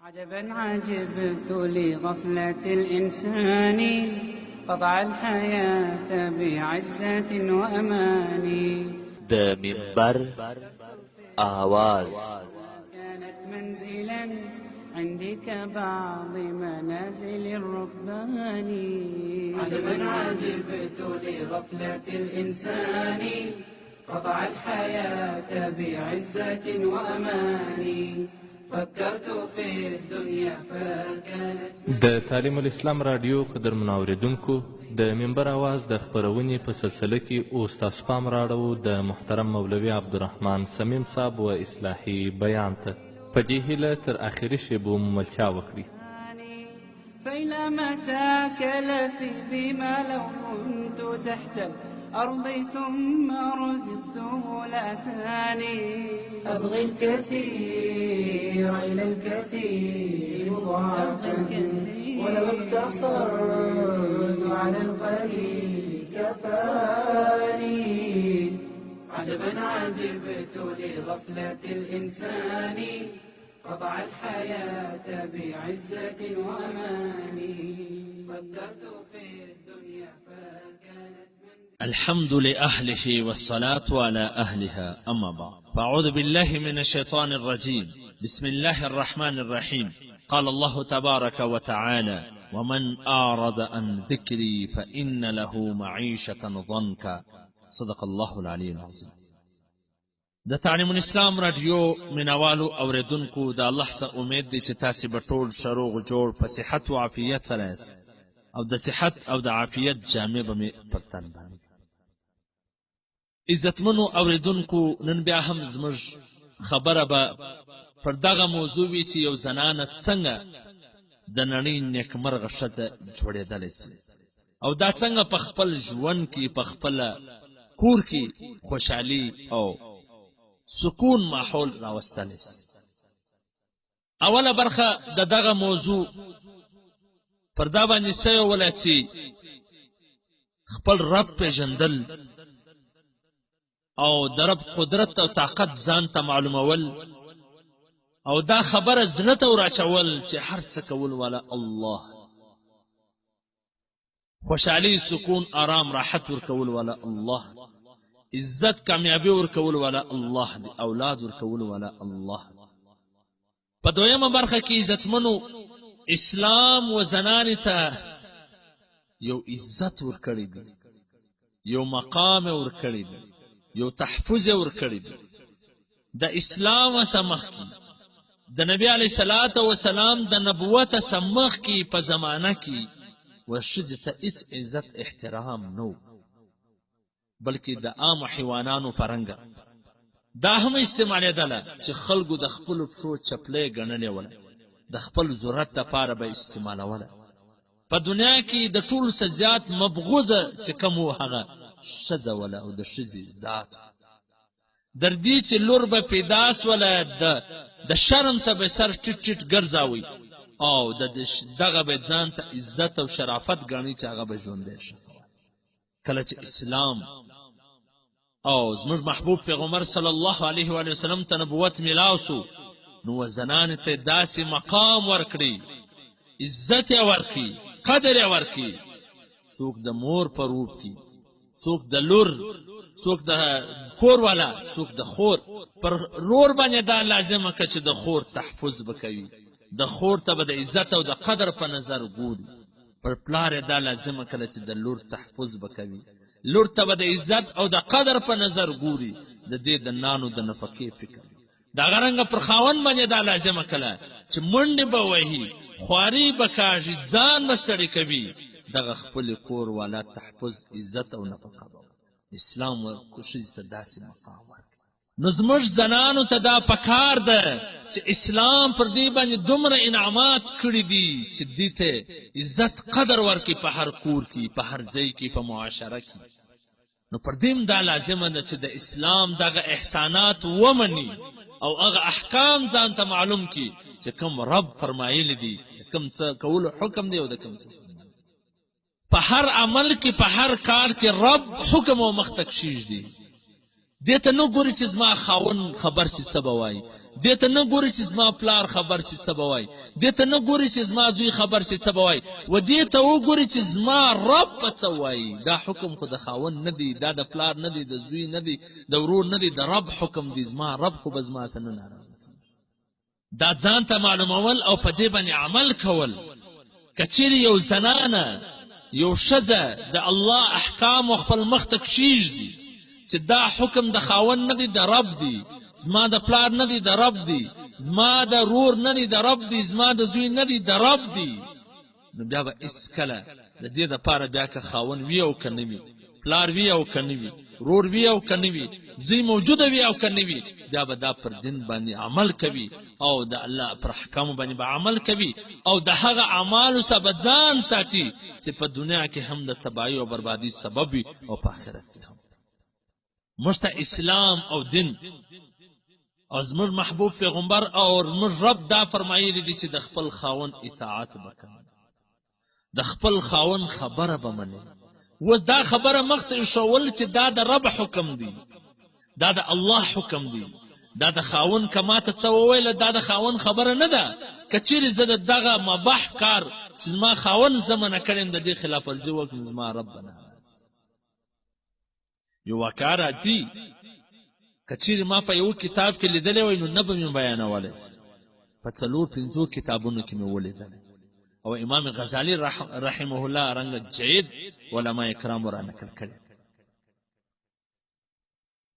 عجبا عجبت لغفلة الإنسان قطع الحياة بعزة وأمان. د منبر آواز كانت منزلا عندك بعض منازل الركبان. عجبا عجبت لغفلة الإنسان قطع الحياة بعزة وأمان. فكرت في الدنيا فكانت د تعلیم الاسلام رادیو قدرمنو اوریدونکو د منبر آواز د خپرونې په سلسله کې اوس تاسو پام راړو د محترم مولوي عبدالرحمن سمیم صاحب و اصلاحي بیان ته. په دې هیله تر آخري شیبو مو ملتیا وکړي. فإلى متى كلفي بما لو كنت تحت الأرض ثم رزقته لأتاني. أبغي الكثير إلى الكثير مضاعفا ولو اقتصرت على القليل كفاني. عجبا عجبت لغفلة الإنسان قطع الحياة بعزة وأمان. فكرت في الدنيا فكانت الحمد لأهله والصلاة على أهلها أما بعد فأعوذ بالله من الشيطان الرجيم بسم الله الرحمن الرحيم. قال الله تبارك وتعالى ومن أعرض عن ذكري فإن له معيشة ضنكا. صدق الله العلي العظيم. د تعلیم الاسلام رادیو منوالو اوریدونکو د الله څخه امید دی چې تاسې به ټول شروغ جوړ په صحت و عافیت سره یاست او د صحت او د عافیت جامې به مې پر تن باندې. عزتمنو اوریدونکو نن بیا هم زموږ خبره به پر دغه موضوع وي چې یو زنانه څنګه د نړۍ نیکمرغه ښځه جوړېدلی سي او دا څنګه په خپل ژوند کې په خپله کور کې خوشحالي او سکون ماحول راوستلی سي. اوله برخه د دغه موضوع پر دا باندې سوی وله چې خپل رب پیژندل او د رب قدرت او طاقت ځان ته معلومول او دا خبره زړه ته وراچول چې هر څه کول والا الله، خوشحالي سکون آرام راحت ورکول والا الله، عزت کامیابی ورکول والا الله دی، اولاد ورکول والا الله. په دویمه برخه کې عزتمنو اسلام و زنانې ته یو عزت ورکړی دی، یو مقام ورکړی دی، یو تحفظ ورکړی دی. د اسلام څخه مخکې د نبی علیه الصلاة وسلام د نبوت څخه مخکې په زمانه کې ښځې ته هېڅ عزت احترام نه، بلکې د عامو حیوانانو په رنګه دا هم استعمالېدله چې خلکو د خپلو پښو چپلۍ ګڼلې وله، د خپل ضرورت دپاره به استعمالوله. په دنیا کې د ټولو څه زیات مبغوزه چې کوم و هغه ښځه وله او د ښځې ذات. در دې چې لور به پیدا سوله د شرم څخه به سر ټیټ ټیټ ګرځاوئ او دغه به ځان ته عزت او شرافت ګڼي چې هغه به ژوندی شه. کله چې اسلام او زموږ محبوب پیغمبر صلی الله علیه و وسلم ته نبوت میلاو سو نو زنانو ته داسې مقام ورکړي، عزت یې ورکړي، قدر یې ورکړي. څوک د مور په روپ کې، څوک د لور، څوک د کور والا، څوک د خور. پر رور باندې دا لازمه که چې د خور تحفظ به کوي، د خور ته به د عزت او د قدر په نظر ګوري. پر پلار یې دا لازمه کله چې د لور تحفظ به کوي، لور ته به د عزت او د قدر په نظر ګوري، د دې د نانو د نفقې فکر. دغه رنګه پر خاوند باندې دا لازمه کله چې منډې به وهي، خواري به کاږي، ځان به ستړی کوي، دغه خپل کور والا تحفظ، عزت او نفقه به اسلام ښځې ته داسې مقام ورکړي. نو زموږ زنانو ته دا پکار ده چې اسلام پر دې باندې دومره انعامات کړي دي چې دې ته عزت قدر ورکړي په هر کور کې، په هر ځای کې، په معاشره کې. نو پر دې دا لازمه ده چې د اسلام دغه احسانات ومني او هغه احکام ځان ته معلوم کړي چې کوم رب فرمایلی دي، کوم څه کولو حکم دی او د کوم څه. په هر عمل کې، په هر کار کې رب حکم او مخ ته کشیږدي. دې ته نه ګوري چې زما خاوند خبر سي څه به وایي، دې ته نه ګوري چې زما پلار خبر شي څه به وایي دې ته نه ګوري چې زما زوی خبر شي څه به وایي و دې ته وګوري چې زما رب به څه وایي دا حکم خو د خاوند نه دی دا د پلار نه دی د زوی نه دی د ورور نه دی د رب حکم دی زما رب خو به زما څه نه ناراضه دا ځان ته معلومول او په دې باندې عمل کول که چیرې یو زنانه یو ښځه د الله احکام خپل مخ ته کښېږدي چې دا حکم د خاوند نه دی د رب دی زما د پلار نه دی د رب دی زما د رور نه دی د رب دی زما د زوی نه دی د رب دی نو بیا به هېڅکله د دې دپاره بیا که خاوند وي او که نه وي پلار وي او که نه وي رور وي او که نه وي زوی موجوده وي او که نه وي بیا به دا پر دین باندې عمل کوي او د الله پر احکامو باندې به عمل کوي او د هغه اعمالو څخه به ځان ساتي چې په دنیا کې هم د تباهي او بربادي سبب وي او په آخرت کې هم موږ ته اسلام او دین او زموږ محبوب پیغمبر او زموږ رب دا فرمایلی دي چې د خپل خاوند اطاعت به کوي د خپل خاوند خبره به مني اوس دا خبره مخته ایښول چې دا د رب حکم دی دا د الله حکم دی دا د خاوند که ماته څه وویله دا د خاوند خبره نه ده که چیرې زه د دغه مباح کار چې زما خاوند زه منع کړی یم د دې خلاف ورزي وکړم زما رب به ناراض یو واقعه راځي که چیرې ما په یو کتاب کې لیدلی وی نو نه به مې بیانولی په 4-5 کتابونو کې مې ولیدلی او امام غزالی رحمه الله رنګ جید علما کرام را نقل کړي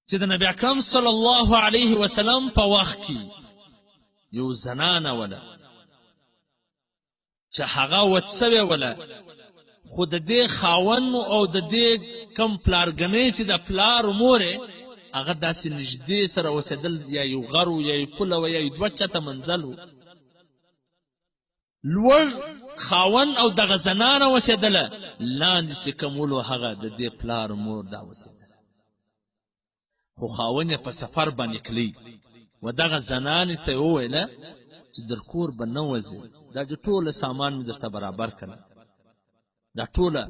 چې د نبی اکرم صلی الله علیه وسلم په وخت کې یو زنانه وله چې هغه وچ سوې وله خو د دې خاوند او د دې کم پلارګنۍ چې د پلار مور هغه داسې نږدې سره اوسېدل یا یو غر و یا یو پوله و یا یو 2 چته منزل و لوړ خاوند او دغه زنانه اوسېدله لاندې چې کوم ولو هغه د دې پلار مور دا اوسېدله خو خاوند یې په سفر باندې کلی و دغه زنانې ته یې وویله چې در کور به نه وځې دا د ټوله سامان مې درته برابر کړه دا ټوله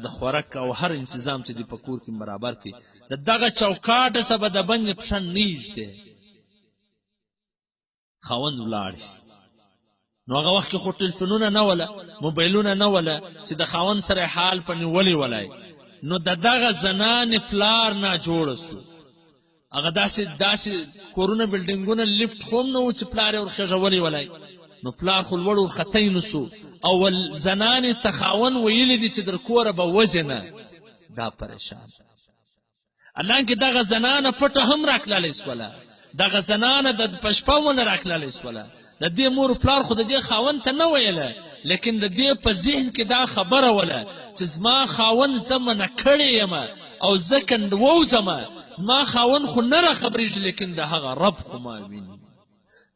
د خوراک او هر انتظام چې دی په کور کې برابر کړي د دغه چوکاټه څخه به د بندې پښه نه ایږدې خاوند ولاړ شي نو هغه وخت کې خو ټلفونونه نه وله موبایلونه نه وله چې د خاوند سره حال په نیولې ولای نو د دغه زنانې پلار ناجوړه سو هغه داسې کورونه بلډینګونه لیفټ خو هم نه و چې پلار یې ورخېژولی ولای نو پلار خو لوړ ورختی نه سو او زنانې ته خاوند ویلي دي چې در کوره به وځې نه دا پریشان حالانکې دغه زنانه پټه هم راکللی سوله دغه زنانه د په شپه ونه راکللی سوله د دې مور پلار خو د دې خاوند ته نه ویله لیکن د دې په ذهن کې دا خبره وله چې زما خاوند زه منع کړی یم او زه کنډووزمه زما خاوند خو نه راخبرېږي لیکن د هغه رب خو ما ویني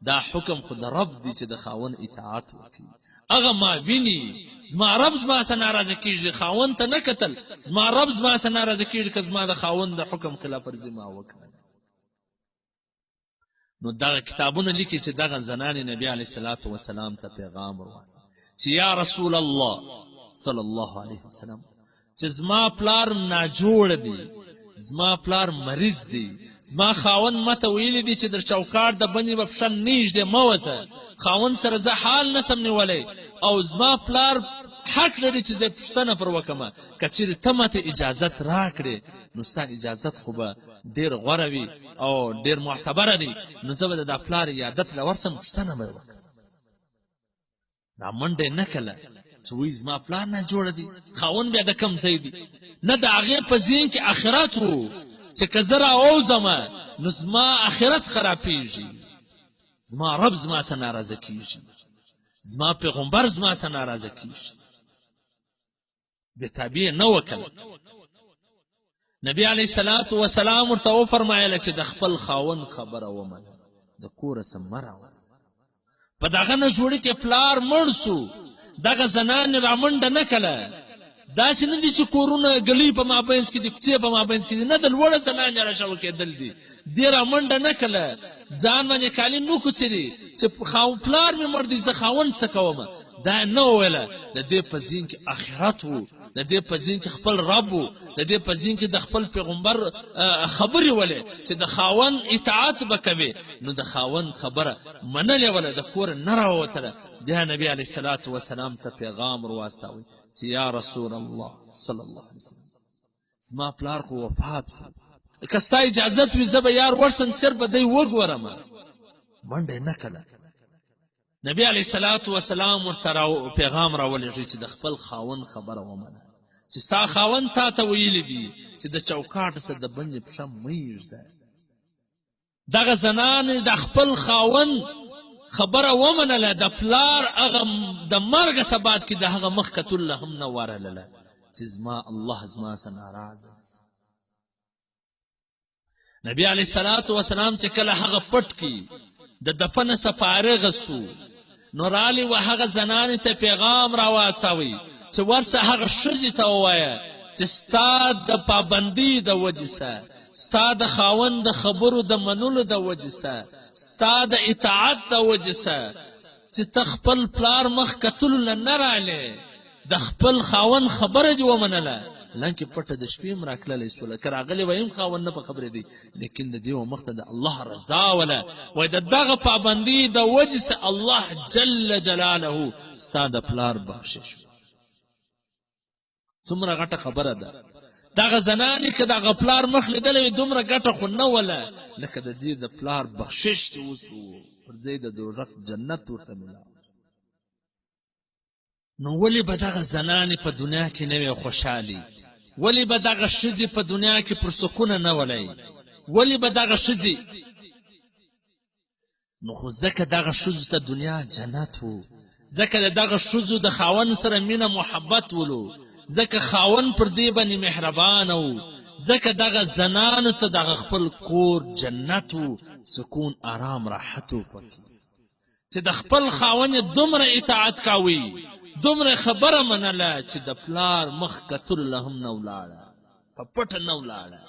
دا حکم خو د رب دی چې د خاوند اطاعت وکړي هغه ما ویني زما رب زما څه ناراضه کېږي خاوند ته نه کتل زما رب زما څه ناراضه کېږي که زما د خاوند د حکم خلاف ورزي ما وکړه نو دغه کتابونه لیکي چې دغه زنانې نبی علیه الصلاة وسلام ته پیغام ورواستو چې یا رسول الله صلی الله علیه وسلم چې زما پلار ناجوړه دی زما پلار مریض دی زما خاوند ماته ویلی دی چې در چوکاټ د بندې به پښه نه ایږدې مه وځه خاوند سره زه حال نسم نیولی او زما پلار حق لري چې زه پوښتنه پر وکړمه که چیرې ته ماته اجازت راکړې نو ستا اجازت خو به ډېر غوره وي او ډېر معتبره دی نو زه به د دا پلار عیادت له ورسم پوښتنه به یې وکړم دا منډه یې نه کله چې وایي زما پلار ناجوړه دی خاوند بیا د کم ځای دی نه د هغې په ذهن کې آخرت و چې که زه راووځمه نو زما آخرت خرابېږي زما رب زما څه ناراضه کېږي زما پیغمبر زما څه ناراضه کېږي بېتابي یې نه وکړه نبی علیه الصلاة وسلام ورته وفرمایله چې د خپل خاوند خبره ومنه د کوره څه مه راوځه په دغه نجوړي کې پلار مړ سو دغه زنانې رامنډه نه کله داسې نه دي چې کورونه ګلۍ په مابینځ کې دي کوڅې په مابینځ کې دي نه د لوړه زنانې راشو کېدل دي دې رامنډه نه کله ځان باندې کالي نه کوڅري چې پلار مې مړ دی زه خاوند څه کومه دا نه وویله د دې په ذهن کې آخرت و د دې په ځین کې خپل رب و، د دې په ځین کې د خپل پیغمبر خبرې ولې چې د خاوند اطاعت به کوي، نو د خاوند خبره منلې وله، د کوره نه راووتله. بیا نبي علیه الصلاة وسلام ته پیغام ور واستوئ چې یا رسول الله صلی الله علیه وسلم زما پلار خو وفات شو، که ستا اجازت وي زه به یار ورسم صرف به دی وګورم. منډه یې نه کړه. نبی علیه الصلاة وسلام ورته پیغام راولېږي چې د خپل خاوند خبره ومنه، چې ستا خاوند تا ته ویلي دي چې د چوکاټ څخه د بندې پښه مه یږده. دغه زنانې د خپل خاوند خبره ومنله، د پلار هغه د مرګه سبات کې د هغه مخ کتله هم نه ورلله چې زما الله زما څه ناراضه دی. نبی علیه الصلاة وسلام چې کله هغه پټ کي د دفن څخه فارغه سو، نو رالی و هغه زنانې ته پیغام راواستوئ چې ورسه هغه ښځې ته ووایه چې ستا د پابندۍ د وجې څه، ستا د خاوند د خبرو د منلو د وجې څه، ستا د اطاعت د وجې څه چې ته خپل پلار مخ کتلو له نه رالې، د خپل خاوند خبره دې ومنله. لکه پټه د شپې هم راکللی سوله، که راغلی وی هم خاوند نه په خبرې دی، لیکن د دې مخ ته د الله رضا وله. وایي د دغه پابندي د وجې څه الله جل جلاله ستا د پلار بخشش. څومره غټه خبره ده. دغه زنانې که دغه پلار مخ لیدلی وي دومره ګټه خو نه وله لکه د دې د پلار بخشش چې وسو پر ځای د دوزخ جنت ورته ملاو. نو ولې به دغه زنانې په دنیا کې نه وي خوشحالي؟ ولې به دغه ښځې په دنیا کې پر سکونه نه ولی؟ ولې به دغه ښځې؟ نو خو ځکه دغه ښځو ته دنیا جنت و، ځکه د دغه ښځو د خاوند سره مینه محبت ولو، ځکه خاوند پر دې باندې مهربانه و، ځکه دغه زنانو ته دغه خپل کور جنت و، سکون آرام راحت و پکې چې د خپل خاوند دومره اطاعت کوي، دومره خبره منله چې د پلار مخ کتلو له هم نه ولاړه، په پټه نه ولاړه.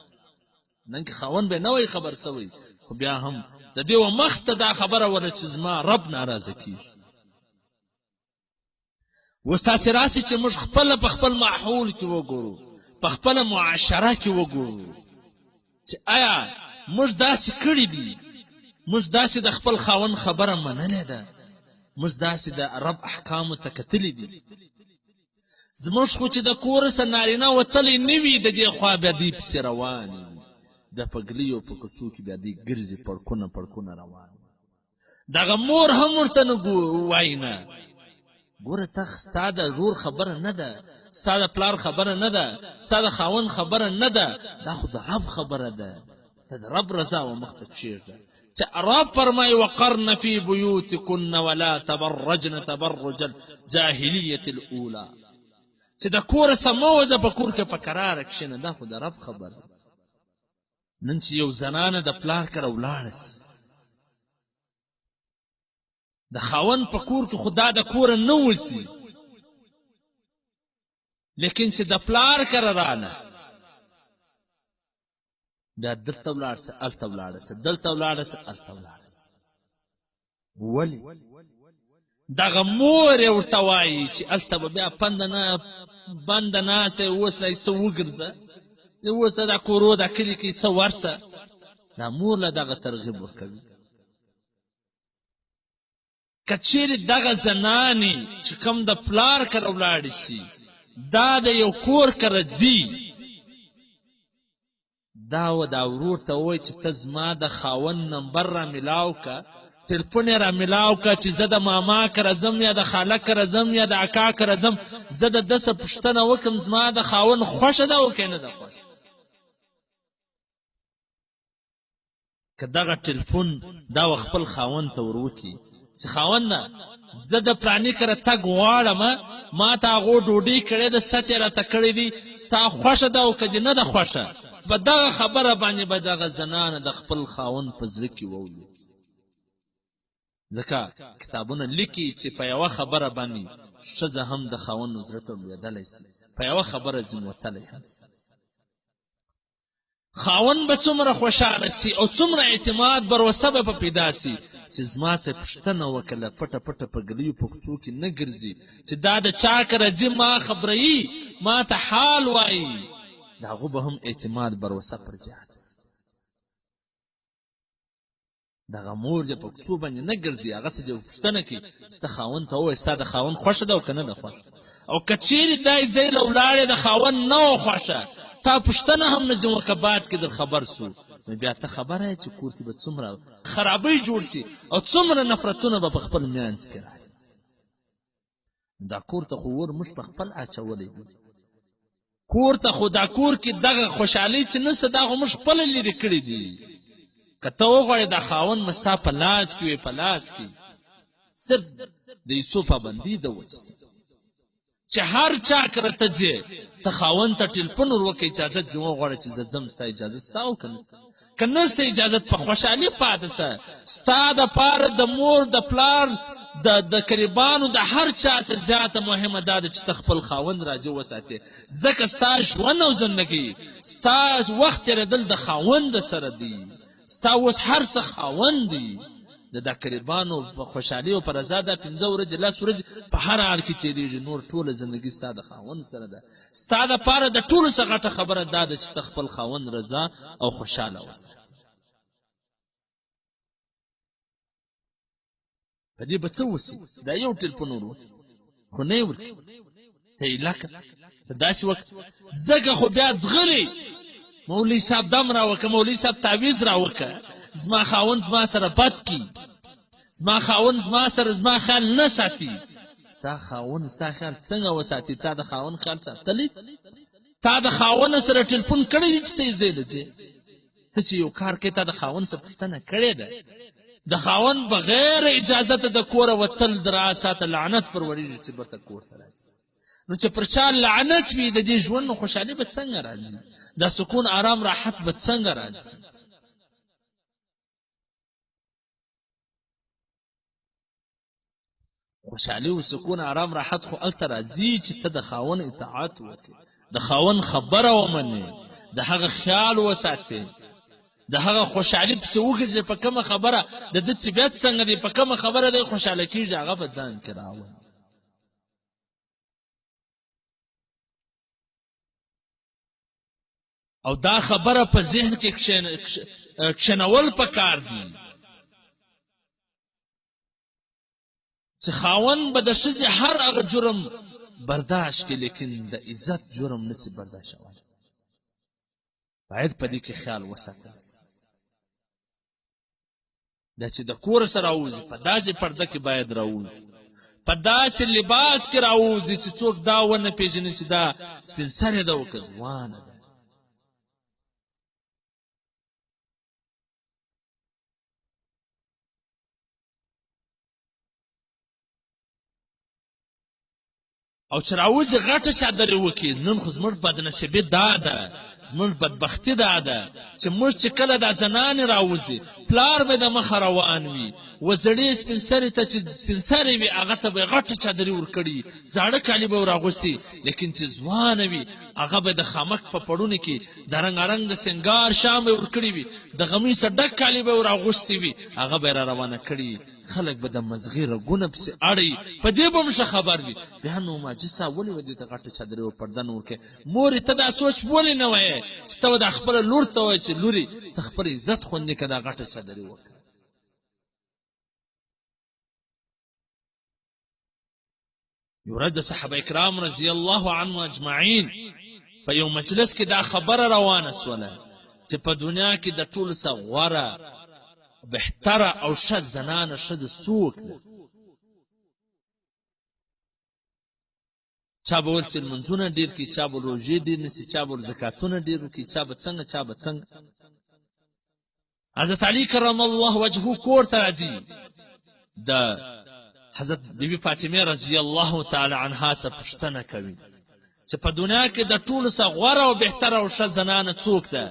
نن کې خاوند به نه وی خبر سوی، خو بیا هم د دې و مخ ته دا خبره وله چې زما رب ناراضه کېږي. اوس تاسې راسئ چې موږ خپله په خپل ماحول کې وګورو، په خپله معاشره کې وګورو چې آیا موږ داسې کړي دي، موږ داسې د خپل خاوند خبره منلې ده، موږ داسې د رب احکامو ته کتلي دي. زموږ خو چې د کوره څه نارینه وتلی نه وي د دې خوا بیا دوی پسې روان وي، د پګلیو په کوڅو کې بیا دوی ګرځي پړکونه پړکونه روان وي. دغه مور هم ورته نه وایي نه، ګوره ته ستا د ورور خبره نه ده، ستا د پلار خبره نه ده، ستا د خاوند خبره نه ده، دا خو د رب خبره ده، ته د رب رضا و مخ ته کښېږده. چې رب فرمایي وقرن فی بیوتکن ولا تبرجن تبرج الجاهلیة الاولی، چې د کوره څه مه وځه، په کور کې په کراره کښېنه، دا خو د رب خبره. نن چې یو زنانه د پلار کره ولاړه سي، د خاوند په کور کې خو دا د کوره نه وځي، لیکن چې د پلار کره راله بیا دلته ولاړ سه هلته ولاړه سه، دلته ولاړه سه هلته ولاړه سه. ولې؟ دغه مور یې ورته وایي چې هلته به بیا بنده ناسته اوس له څه وګرځه، اوس له دا کورو دا کلي کې څه ورسه. دا مور له دغه ترغیب ورکوي. که چیرې دغه زنانې چې کوم د پلار کره ولاړې سي، دا د یو کور کره ځي، دا و دا ورور ته ووایي چې ته زما د خاوند نمبر را میلاو که، تلفون یې را میلاو که چې زه د ماما کره ځم یا د خاله کره ځم یا د اکا کره ځم، زه د ده څه پوښتنه وکړم زما د خاوند خوښه ده او که نه ده خوښه. که دغه تلفون دا و خپل خاوند ته ور وکړي چې خاونده زه د پلاني کره تګ غواړم، ما ته هغو ډوډۍ کړې ده، ست یې راته کړی دي، ستا خوښه ده او که دې نه ده خوښه، په دغه خبره باندې به دغه زنانه د خپل خاوند په زړه کې وولي. ځکه کتابونه لیکي چې په یوه خبره باندې ښځه هم د خاوند زړه ته لوېدلی سي، په یوه خبره ځینې وتلی هم سي. خاوند به څومره خوشحاله سي او څومره اعتماد بروسه به په پیدا سي چې زما څه پوښتنه وکړه پټه پټه په ګلیو په کوڅو کې نه ګرځي چې دا د چا کره ځي ما خبروي ما ته حال وایي د هغو به هم اعتماد بروسه پر زیاته سي دغه مور دې په کوڅو باندې نه ګرځي هغه څه چې پوښتنه کوي چې ته خاوند ته ووایې ستا د خاوند خوښه ده او که نه ده خوښه او که چیرې دا ځای له ولاړې د خاوند نه وه خوښه تا پوښتنه هم نه ځي وکړه بعد کې در خبر سو نو بیا ته خبره یې چې کور کې به څومره خرابۍ جوړ سي او څومره نفرتونه به په خپل منځ کې راسي دا کور ته خو ور موږ په خپل اچولی دي کور ته خو دا کور کې دغه خوشحالۍ چې نسته دا خو موږ خپله لرې کړي دي که ته وغواړې دا خاوند مې ستا په لاس کې وي په لاس کې صرف د ایسو پابندي ده وچ چې هر چا کره ته ځې ته خاوند ته ټلیفون ور وکړې اجازت ځې وغواړه چې زه ځم ستا اجازت ستا او که نسته که نسته اجازت په خوشحالي پاته سه ستا دپاره د مور د پلار د قریبانو د هر چا څه زیاته مهمه دا ده چې ته خپل خاوند راځي وساتې ځکه ستا ژوند او زندګي ستا وخت تېرېدل د خاوند سره دی ستا اوس هر څه خاوند دی د دا قریبانو په خوشحالي او په رضا دا 5 ورځې 10 ورځې په هر حال کې تېرېږي نور ټوله زندګي ستا د خاوند سره ده ستا دپاره د ټولو څه غټه خبره دا ده چې ته خپل خاوند رضا او خوشحاله وساتې په دې به څه وسي چې دا یو ټلیفون ور وکړي خو نه یې ورکړي ته یې لکه په داسې وخت ځکه خو بیا ځغلي مولوي صاحب دم راوکه مولوي صاحب تعویز راوکه زما خاوند زما سره بد کی زما خاوند زما سره زما خیال نه ساتي ستا خاوند ستا خیال څنګه وساتي تا د خاوند خیال ساتلی تا د خاوند سره ټلیفون کړی دی چې ته یې ځای له ځې ته چې یو کار کوې تا د خاوند څه پوښتنه کړې ده د خاوند بغیر اجازته د کوره وتل د راساته لعنت پر وریږي چې برته کور ته راځي نو چې پر چا لعنت وي د دې ژوند خوشحالي به څنګه راځي دا سکون آرام راحت به څنګه راځي خوشحالي او سکون آرام راحت خو هلته راځي چې ته د خاوند اطاعت وکړې د خاوند خبره ومنې د هغه خیال وساتې د هغه خوشحالي پسې وګرځې په کومه خبره د ده طبیعت څنګه دی په کومه خبره دی خوشحاله کېږي هغه به ځان کې راولي او دا خبره په ذهن کې کښېنول پکار دي چې خاوند به د ښځې هر هغه جرم برداشت کړي لیکن د عزت جرم نسي برداشتولی باید په دې کې خیال وساتل سي دا چې د کور سره راوځي په داسې پرده کې باید راوځي په داسې لباس کې راوځي چې څوک دا ونه پېژني چې دا سپین سرې ده او که ځوانه ده او چې راوځي غټه چادرې وکړي نن خو زموږ بدنصیبي دا ده زموږ بدبختي دا ده چې موږ چې کله دا زنانې راوځي پلار به د مخه روان وي وزړې سپین سرې ته چې سپین سرې وي هغه ته به یې غټه چادرې ورکړي زاړه کالي به ور لیکن چې ځوانه وي هغه به د خامک په پړونو کې د رنګارنګ د سنګار شام به یې ورکړي وي د غمیسه ډک کالي به یې ور اغوستې وي هغه به یې را روانه کړي خلک به د مزغې رګونه پسې اړوي په دې به هم ښه خبر وي بیا نو ماجد صاحب ولې به دې ته غټه چادرې او پرده نه ورکوې مورې ته دا سوچ ولې نه وایې چې ته به دا خپله لور ته وایې چې لورې ته خپل عزت خوندي که دا غټه چادرې وکړه یو ورځ د صحابه کرام رضی الله عنهم اجمعین په یو مجلس کې دا خبره روانه سوله چې په دنیا کې د ټولو څه غوره بهتره او ښه زنانه ښځه څوک ده چا به ورڅې لمونځونه ډېر کړي چا به روژې ډېر نیسي چا به زکاتونه ډېر وکړي چا به څنګه چا به څنګه حضرت علي کرم الله وجهه کور ته راځي د حضرت بیبي فاطمه رضی الله تعالی عنها څه پوښتنه کوي چې په دنیا کې د ټولو څه غوره او بهتره او ښه زنانه څوک ده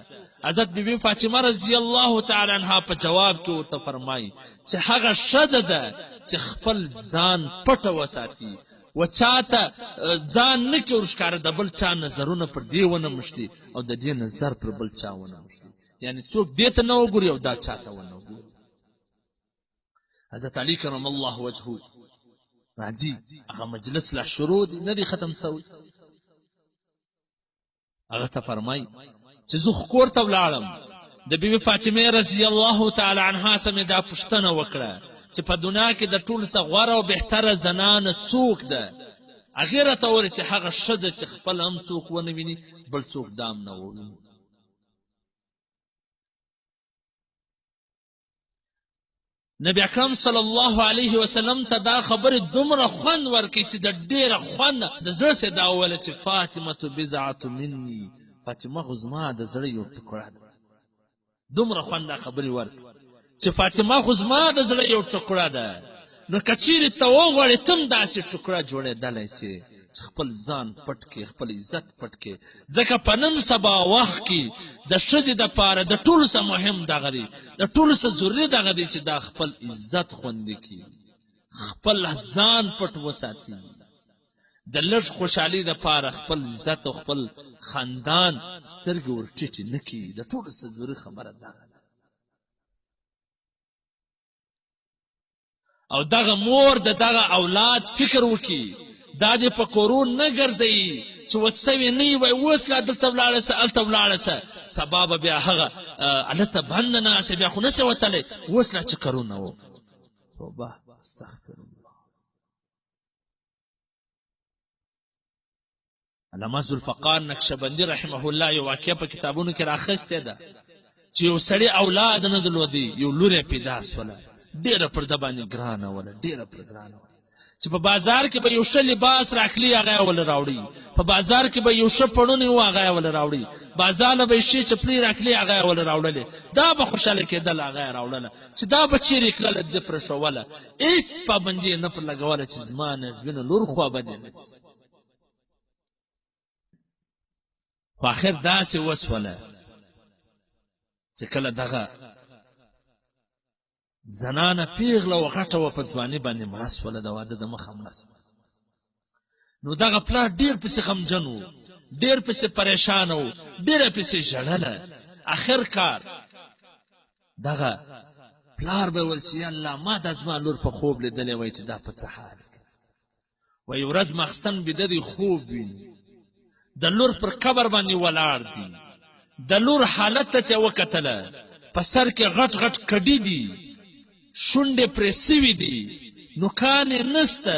حضرت بیبي فاطمه رضی الله تعالی عنها په جواب کې ورته فرمایي چې هغه ښځه ده چې خپل ځان پټه وساتي و چاته ځان نه کې ورښکاره د بل چا نظرونه پر دې ونه مشتي او د دې نظر پر بل چا ونه مشتي یعنی څوک دې ته نه وګوري او دا چاته ونه وګوري. حضرت علي کرم الله وجهه راځي هغه مجلس لا شروع دی نه دی ختم سوی. هغه ته فرمایي چې زه خو کور ته ولاړم د بیبي فاطمې رضی الله تعالی عنها څه مې دا پوښتنه وکړه چې په دنیا کې د ټولو څه غوره او بهتره زنانه څوک ده. هغې راته وویل چې هغه ښه ده چې خپله هم څوک ونه ویني بل څوک دا هم نه وویني. نبی اکرم صلی الله علیه وسلم ته دا خبرې دومره خوند ورکړي چې د ډېره خوند د زړه سې دا وویله چې فاطمة بضعة مني، فاطمه خو زما د زړه یو ټکړه ده. دومره خوند دا خبرې ورکړي چې فاطمه خو زما د زړه یو ټکړه ده. نو که چیرې ته وغواړې ته هم داسې ټکړه جوړېدلی سې چې خپل ځان پټ کړې خپل عزت پټ کړې. ځکه په نن سبا وخت کې د ښځې دپاره د ټولو څه مهم دغه دی د ټولو څه ضروري دغه دی چې دا خپل عزت خوندي کړي خپل ځان پټ وساتي د لږ خوشحالي دپاره خپل عزت او خپل خاندان سترګې ورټیټې نه کړي. د ټولو څه ضروري خبره دغه ده. او دغه مور د دغه اولاد فکر وکړي دا دې په کورون نه ګرځوي چې وچ سوي نه وي وایي اوس لا دلته ولاړه سه هلته ولاړه سه سبا به بیا هغه هلته بنده ناست بیا خو نسې وتلی اوس لا چکرونه و. توبه استغفر الله. علامه ذوالفقار نقشبندي رحمه الله یو واقعه په کتابونو کې راخیستې ده چې یو سړي اولاد نه درلودی یو لور یې پیدا سوله ډېره پر ده باندې ګرانه وله ډېره پر ګرانه وله چې په بازار کې به یو ښه لباس راکلي هغه یې ولې راوړي په بازار کې به یو ښه پړونی و هغه یې ولې راوړي بازار نه به یې ښې چپلۍ راکلي هغه یې ولې راوړلې دا به خوشحاله کېدل هغه یې راوړله چې دا به چیرې کړله د ده پرېښوله هېڅ پابندي یې نه پر لګوله چې زما نظمینه لور خوا به دې نه سي. خو آخر داسې وسوله چې کله دغه زنانه پیغله و غټه وه په ځواني باندې مړه سوله د واده د مخه مړه سوله. نو دغه پلار ډېر پسې غمجن و ډېر پسې پریشانه و ډېره پسې ژړله. آخر کار دغه پلار به ویل چې یا الله ما دا زما لور په خوب لیدلی وای چې دا په څه حال کې وایي ورځ ماخستن بیده دی خوب ویني د لور پر قبر باندې ولاړ دي د لور حالت ته چې وکتله په سر کې غټ غټ کډي دي شونډې پرې سوي دي نوکان یې نسته.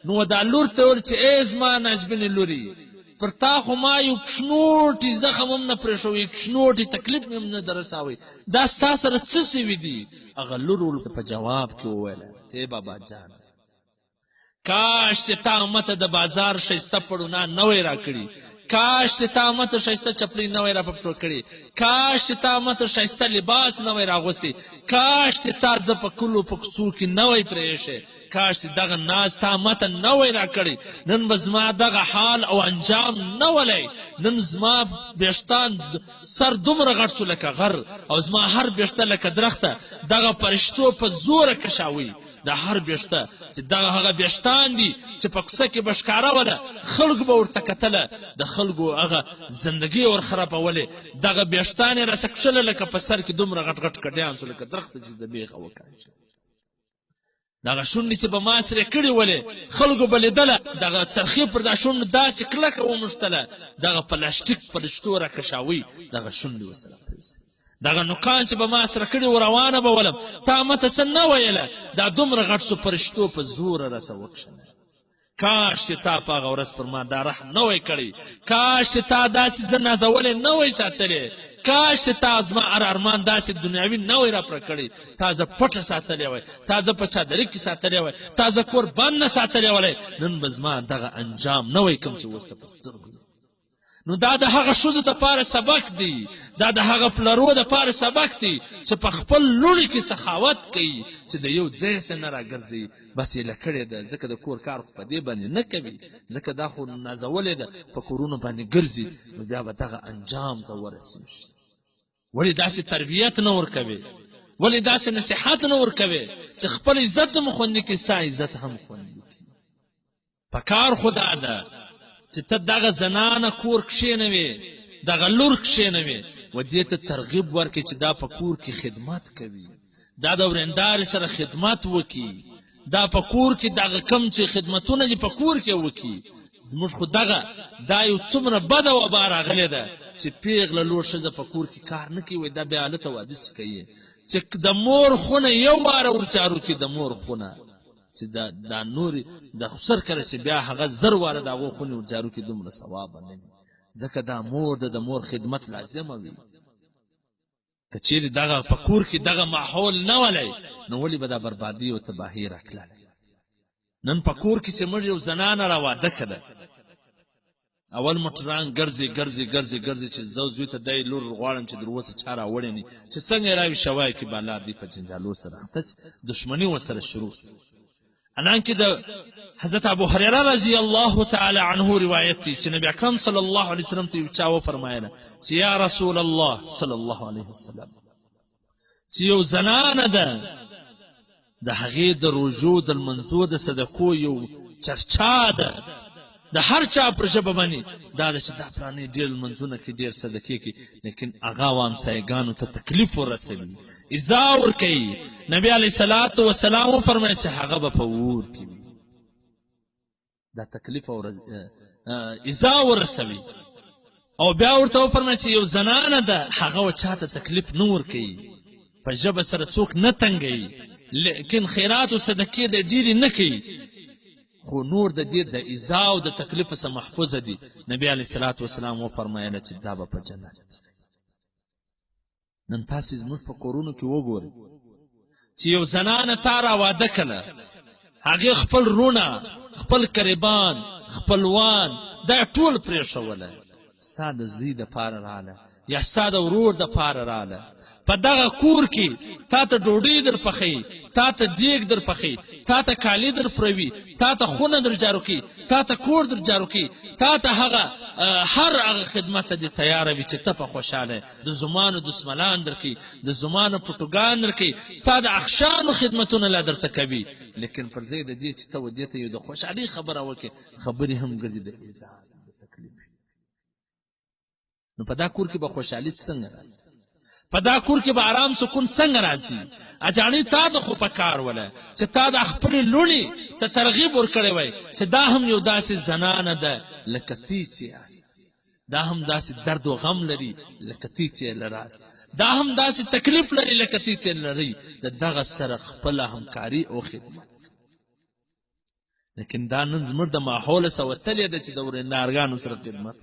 نو دا لور ته ویل چې ای زما نازبینې لورې پر تا خو ما یو کښنوټي زخم هم نه پرېښوی کښنوټي تکلیف مې هم نه در رساوی دا ستا سره څه سوي دي. هغه لور ورته په جواب کې وویله چې ای بابا جان کاش چې تا ماته د بازار ښایسته پړونه نه وی راکړي کاش چې تا ماته ښایسته چپلۍ نه وی راپپښو کړي کاش چې تا ماته ښایسته لباس نه وی راغوستی کاش چې تا زه په کلو په کوڅو کې نه وی پرېښی کاش چې دغه ناز تا ماته نه وی راکړی نن به زما دغه حال او انجام نه ولی نن زما بېشتان سر دومره غټ سو لکه غر او زما هر بېشته لکه درخته دغه پرشتو په زوره کشاوي د هر بېشته چې دغه هغه بېشتان دي چې په کوڅه کې به ښکاره وله خلکو به ورته کتله د خلکو هغه زندګي ور خرابولې دغه بېشتان یې راسه کښله لکه په سر کې دومره غټ غټ کډیان سو لکه درخته چې د بیخه وکاږي دغه شونډې چې به ما سرې کړې ولې خلکو به لیدله دغه څرخې پر دا شونډه داسې کلکه وموښتله دغه پلاستیک پرشتو راکشاوي دغه شونډې ورسره پرېږدي دغه نوکان چې به ما سره کړي و روانه به ولم تا ماته څه نه ویله دا دومره غټ سو پرشتو په زوره راسه وکښله کاش چې تا په هغه ورځ پر ما دا رحم نه وی کړی کاش چې تا داسې زه نازولی نه وی ساتلی کاش چې تا زما هر ارمان داسې دنیاوي نه وی راپره کړی تا زه پټه ساتلی وی تا زه په چادري کې ساتلی وی تا زه کور بند نه ساتلی ولی نن به زما دغه انجام نه وی کوم چې اوس ته په سترګو نو دا د هغه ښځو دپاره سبق دی دا د هغه پلرو دپاره سبق دی چې په خپل لوڼې کې سخاوت کوي چې د یو ځای څه نه راګرځي بس یې له کړې ده ځکه د کور کار خو په دې باندې نه کوي ځکه دا خو نازولې ده په کورونو باندې ګرځي نو بیا به دغه انجام ته ورسېږي ولې داسې تربیت نه ورکوي ولې داسې نصیحت نه ورکوي چې خپل عزت هم خوندي کړي ستا عزت هم خوندي کړي پکار خو دا ده چې ته دغه زنانه کور کښېنوې دغه لور کښېنوې و دې ته ترغیب ورکړې چې دا په کور کې خدمت کوي دا د ورېندارې سره خدمت وکړي دا په کور کې دغه کم چې خدمتونه دي په کور کې وکړي زموږ خو دغه دا یو څومره بده وبا راغلې ده چې پیغله لور ښځه په کور کې کار نه کوي دا بیا هلته واده سي کوي چې د مور خونه یو واره ورچارو کې د مور خونه چې دا نورې د خسر کله چې بیا هغه زر واره د هغو خونې ورجارو کې دومره ثواب نه وي ځکه دا مور د مور خدمت لازمه وي که چیرې دغه په کور کې دغه ماحول نه ولی نو ولې به دا بربادي او تباهي راکړله نن په کور کې چې موږ یو زنانه راواده کړه اول موټران ګرځي چې زه زوی ته دی لور غواړم چې در اوسه چا راوړی نه چې څنګه یې راوي شوی کې بالا دی په جنجالو سره اخته سي دښمني ورسره شروع سي حالانکې د حضرت ابو هریره رضی الله تعالی عنه روایت دی چې نبی اکرم صلی الله علیه وسلم ته یو چا وفرمایله چې یا رسول الله صلی الله علیه وسلم چې یو زنانه ده د هغې د روژو د لمنځو د صدقو یو چرچا ده د هر چا پر ژبه باندې دا ده چې دا پلانې ډېر لمنځونه کې ډېر صدقې کې لیکن هغه وامسایګانو ته تکلیف ورسوي ایذا ورکوي نبی علیه صلات وسلام وفرمایل چې هغه به په اور کې وي دا تکلیف او ایذا ورسوي او بیا ورته وفرمایل چې یو زنانه ده هغه چاته تکلیف نه ورکوي په ژبه سره څوک نه تنګوي لیکن خیرات و صدقې د ډېرې نه کوي خو نور د دې د ایذا او د تکلیف څخه محفوظه دي نبی علیه صلات وسلام وفرمایله چې دا به په جنت نن تاسې زموږ په کورونو کې وګورئ چې یو زنانه تا راواده کړه هغې خپل رونه خپل قریبان خپلوان دا ټول پرېښوله ستا د زوی دپاره راله یا ستا د ورور دپاره راله په دغه کور کې تا ته ډوډۍ در پخوي تا ته دیګ در پخوي تا ته کالي در پروي تا ته خونه در جارو کوي تا ته کور در جارو کوي تا ته هغه هر هغه خدمت ته دې تیاره وي چې ته په خوشحاله د زمانو دسملان در کوي د زمانو پټوګان در کوي ستا د اخشانو خدمتونه لا درته کوي لیکن پر ځای د دې چې ته و دې ته یو د خوشحالۍ خبره وکړې خبرې هم ګرځي د ایذا د تکلیف نو په دا کور کې به خوشحالي څنګه راځي په دا کور کې به آرام سکون څنګه راځي اجانې تا د خو په کار وله چې تا د خپلې لوڼې ته ترغیب ورکړی وی چې دا هم یو داسې زنانه ده لکه تی چې یاست دا هم داسې درد و غم لري لکه تی چې لراست دا هم داسې تکلیف لري لکه تی چې لري د دغه سره خپله همکاري او خدمت لیکن دا نن زموږ د ماحوله څخه وتلې ده چې د ورېندارګانو سره خدمت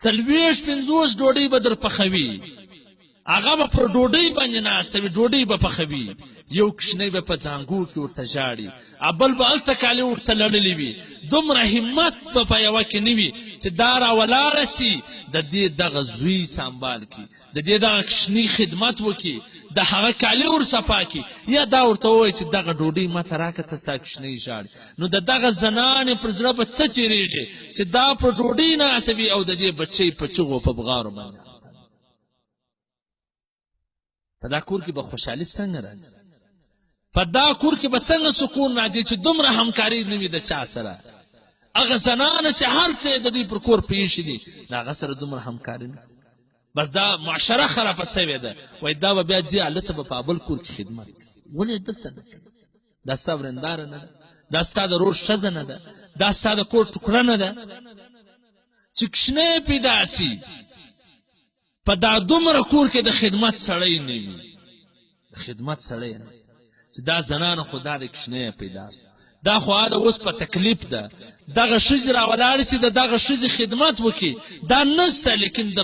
څلوېښت پنځوس ډوډۍ به در پخوي هغه به پر ډوډۍ باندې ناسته وي ډوډۍ به پخوي یو کوچنی به په ځانګو کې ورته ژاړي بل به هلته کالي ورته لړلې وي دومره همت به په یوه کې نه وي چې دا راولاړه سي د دې دغه زوی سنبال کړي د دې دغه کوچني خدمت وکړي د هغه کالي ورصفا کړي یا دا ورته ووایي چې دغه ډوډۍ ماته راکړه ته ستا کوچنی ژاړي نو د دغه زنانې پر زړه به څه چېرېږي چې دا په ډوډۍ ناسته وي او د دې بچی په چغو په بغارو باندې په دا کور کې به خوشحالي څنګه راځي په دا کور کې به څنګه سکون راځي چې دومره همکاري نه وي د چا سره هغه زنانه چې هر څه د دوی پر کور پیښې دي د هغه سره دومره همکاري نشته بس دا معاشره خرابه سوې ده وایي دا به بیا ځي هلته به په بل کور کې خدمت کوي ولې دلته نه کوي دا ستا ورېنداره نه ده دا ستا د رور ښځه نه ده دا ستا د کور ټوکړه نه ده چې کوچنی پیدا سي په دا دومره کور کې د خدمت سړی نه وي د خدمت سړی نه چې دا زنانه خو دا د کوچنی پیدا سو دا خو هغه اوس په تکلیف ده دغه ښځې راولاړې سي د دغه ښځې خدمت وکړي دا نسته لیکن د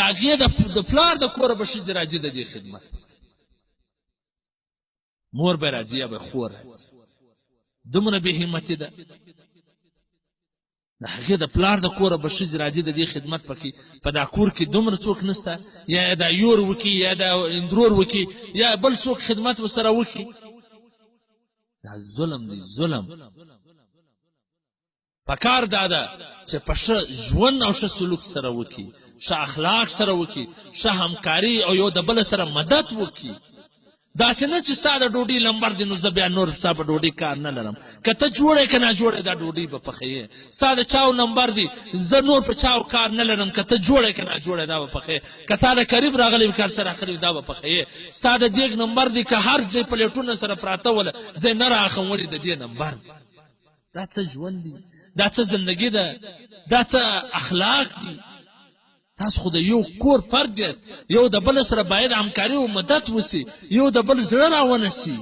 هغې د پلار د کوره به ښځې راځي د دې خدمت مور به راځي یا به خور راځي دومره بې همتي ده د هغې د پلار د کوره به ښځې راځي د دې خدمت پکې په دا کور کې دومره څوک نسته یا دا یور وکړي یا دا اندرور وکړي یا بل څوک خدمت ورسره وکړي دا ظلم دی ظلم پکار دا ده چې په ښه ژوند او ښه سلوک سره وکړي ښه اخلاق سره وکړي ښه همکاري او یو د بل سره مدد وکړي داسې نه چې ستا د ډوډۍ لمبر دی نو زه بیا نور ستا په ډوډۍ کار نه لرم که ته جوړې که ناجوړې دا ډوډۍ به پخوې ستا د چاو نمبر دی زه نور په چاو کار نه لرم که ته جوړې که ناجوړې دا به پخوې که تا د قریب راغلی کار سره اخلي دا به پخوې ستا د دیګ نمبر دی که هر ځای پلیټونه سره پراته وله زه نه راخم ولې د دې نمبر دی دا څه ژوند دی دا څه زندګي ده دا څه اخلاق دي تاسو خو د یو کور فرد یاست یو د بل سره باید همکاري او مدد وسي یو د بل زړه راونسي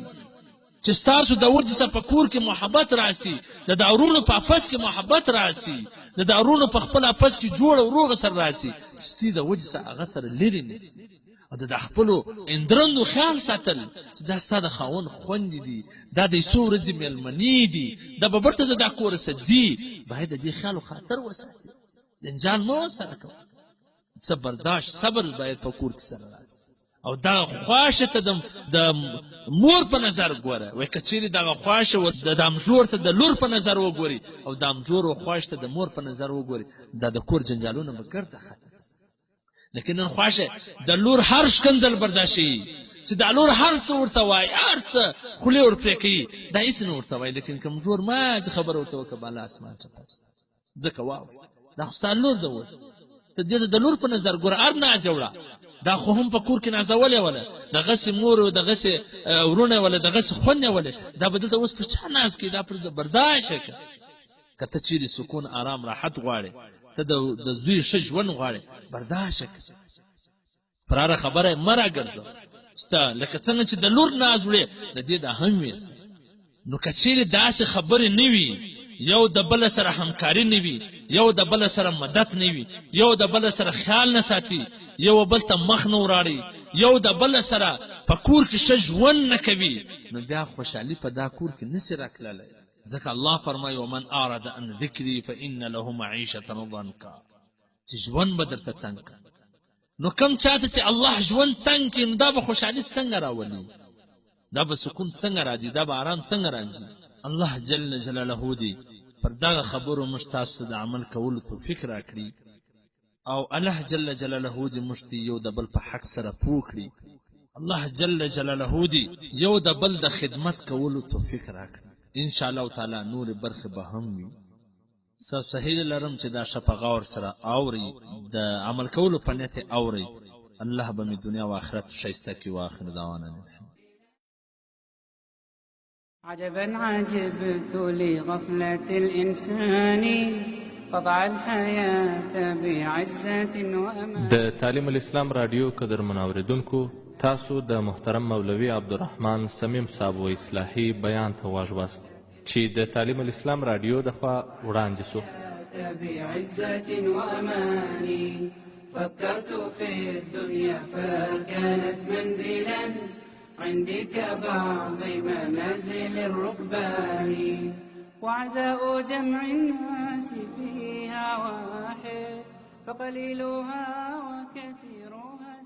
چې ستاسو د وجې څخه په کور کې محبت راسي د دارونو په اپس کې محبت راسي د دارونو په خپل اپس کې جوړ او روغ سره راسي چې ستی د وجې څخه هغه سره لرې نسي او د خپلو اندرندو خیال ساتل چې دا ستا د خاوند خوندې دي دا د څو ورځې مېلمنې دي دا به بیرته د دا کوره څه ځي باید د دې خیال و خاطر وساتي جنجال مه ورسره کوه څه برداشت صبر باید په کور کې سره راسي او دغه خواشه ته د مور په نظر ګوره وایي که چیرې دغه خواشه د دامژور ته د لور په نظر وګوري او دامژور و خواش ته د مور په نظر وګوري دا د کور جنجالونه به ګرده ختم شي لیکن نن خواشه د لور هر شکنځل برداشت شي چې د لور هر څه ورته وایي هر څه خولې ورپرې کوي دا هېڅ نه ورته وایي لیکن کمزور ما څه خبره ورته وکړه بالا اسمان چپه ځکه واوښته دا خو ستا لور ده اوس ته دې ته د لور په نظر ګوره هر ناز یې وړه دا خو هم په کور کې نازولې وله دغسې مور و دغسې ورونه وله دغسې خوند یې ولې دا به دلته اوس پر چا ناز کوي دا پر برداشت یې که که ته چیرې سکون آرام راحت غواړې ته د زوی ښه ژوند غواړې برداشت یې که پر هره خبره یې مه راګرځه چې لکه څنګه چې د لور ناز وړې د دې دا هم ویسه نو که چیرې داسې خبرې نه وي یو د بل سره همکاري نه وي یو د بل سره مدد نه وي یو د بل سره خیال نه ساتي یو بل ته مخ نه وراړي یو د بل سره په کور کې ښه ژوند نه کوي نو بیا خوشحالي په دا کور کې نسي راکللی ځکه الله فرمایي ومن اعرض عن ذکري فان له معیشة ضنکا چې ژوند به درته تنګ کړه نو کم چاته چې الله ژوند تنګ کړي نو دا به خوشحالي څنګه راولي دا به سکون څنګه راځي دا به آرام څنګه راځي الله جل جلاله دی پر دغه خبرو موږ تاسو ته د عمل کولو توفیق راکړي او الله جل جلاله دی موږ ته یو د بل په حق سره پوه کړي الله جل جلاله دی یو د بل د خدمت کولو توفیق راکړي ان شاء الله تعالی نور برخه به هم وي صحیح لرم چې دا شپه غور سره اوري د عمل کولو په نیت اوري الله به می دنیا او آخرت ښایسته کړي واخر دعوانا عجبا عجبت لغفلة الإنسان قطع الحياة بعزة وأمان. د تعلیم الاسلام رادیو قدر منوریدونکو تاسو د محترم مولوي عبدالرحمن سمیم صاحب و اصلاحي بیان ته واژوست چې د تعلیم الاسلام رادیو دخوا وړاندې سو. بعزة وأمان فكرت في الدنيا فكانت منزلا عندي كبعض منازل الركبان وعزاء جمع الناس فيها واحد فقليلها وكثيرها